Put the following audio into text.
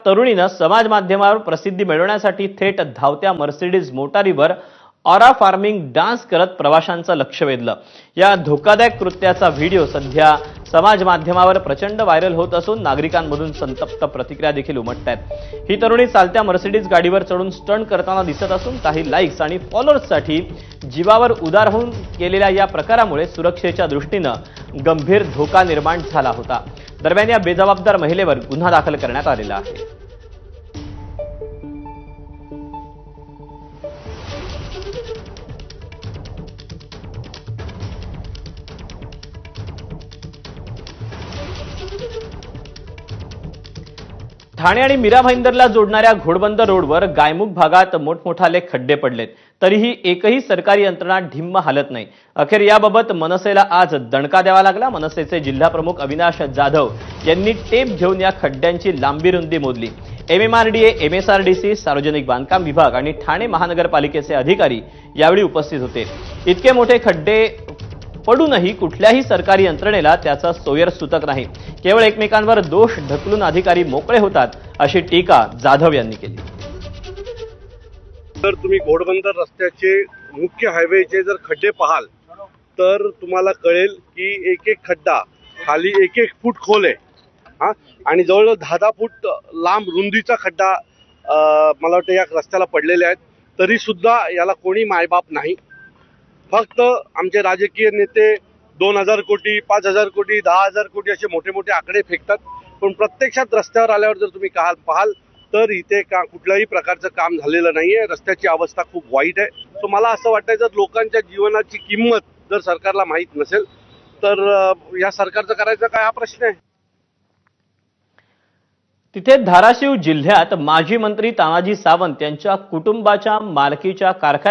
तरुणीनं समाज माध्यमावर प्रसिद्धी मिळवण्यासाठी थेट धावत्या मर्सिडीज मोटारीवर ऑरा फार्मिंग डान्स करत प्रवाशांचं लक्ष वेधलं। या धोकादायक कृत्याचा व्हिडिओ सध्या समाज माध्यमावर प्रचंड व्हायरल होत असून नागरिकांमधून संतप्त प्रतिक्रिया देखील उमटतायत। ही तरुणी चालत्या मर्सिडीज गाडीवर चढून स्टंट करताना दिसत असून काही लाईक्स आणि फॉलोअर्ससाठी जीवावर उदार होऊन केलेल्या या प्रकारामुळे सुरक्षेच्या दृष्टीने गंभीर धोका निर्माण झाला होता। दरम्यान या बेजबाबदार महिलेवर गुन्हा दाखल करण्यात आलेला आहे। ठाणे आणि मीरा भाईंदरला जोडणाऱ्या घोडबंदर रोडवर गायमुख भागात मोठमोठाले खड्डे पडलेत, तरीही एकही सरकारी यंत्रणा ढिम्म हालत नाही। अखेर याबाबत मनसेला आज दणका द्यावा लागला। मनसेचे जिल्हाप्रमुख अविनाश जाधव यांनी टेप घेऊन या खड्ड्यांची लांबी रुंदी मोजली। एमएमआरडीए, एमएसआरडीसी, सार्वजनिक बांधकाम विभाग आणि ठाणे महानगरपालिकेचे अधिकारी यावेळी उपस्थित होते। इतके मोठे खड्डे पडूनही कुठल्याही सरकारी यंत्रणेला त्याचा सोयर सुतक नाही। केवळ एकमेकांवर दोष ढकलून अधिकारी मोकळे होतात, अशी टीका जाधव यांनी केली। तर तुम्ही घोडबंदर रस्त्याचे मुख्य हायवेचे जर खड्डे पाहाल तर तुम्हाला कळेल की एक एक खड्डा खाली एक एक फूट खोल आहे आणि जवळजवळ 10-10 फूट लांब रुंदीचा खड्डा मला वाटतं या रस्त्याला पडलेले आहेत। तरी सुद्धा याला कोणी मायबाप नाही। फक्त आमचे राजकीय नेते 2000 कोटी, 5000 कोटी, 10,000 कोटी असे मोठे मोठे आकडे फेकतात, पण प्रत्यक्षात रस्त्यावर आल्यावर जर तुम्ही पाहाल तर इथे कुठल्याही प्रकारचं काम झालेलं नाहीये। रस्त्याची अवस्था खूप वाईट आहे। सो मला असं वाटतं जर लोकांच्या जीवनाची किंमत जर सरकारला माहीत नसेल तर या सरकारचं करायचं काय हा प्रश्न आहे। तिथे धाराशिव जिल्ह्यात माजी मंत्री तानाजी सावंत यांच्या कुटुंबाच्या मालकीच्या कारखान्यात